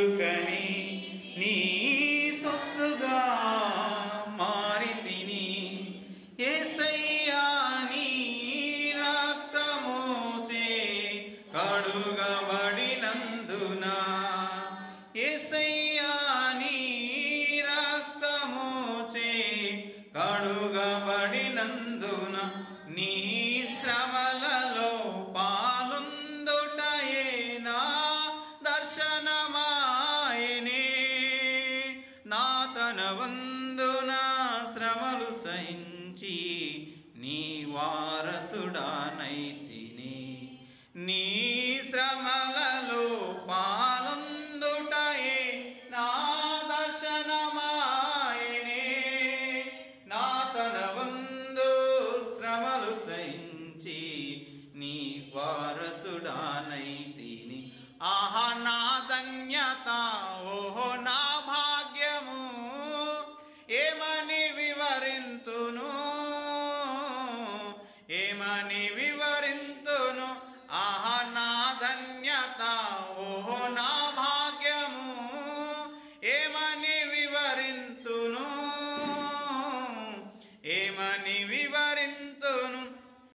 అందుకని నీ సొత్తుగా మారితిని యేసయ్యా నీ రక్తముచే కడుగబడినందున యేసయ్యా నీ రక్తముచే కడుగబడినందున నీ శ్రమలలో పాలుందుటయే నా దర్శనమాయనే నా తన వందున శ్రమలు సహించి నీ వారసుడానైతిని నీ శ్రమలలో పాలుందుటయే నా దర్శనమాయనే నా తన వందు శ్రమలు సహించి నీ వారసుడానైతిని ఆహా నా ధన్యత ఓహో నా భాగ్యము ఏమని వివరింతును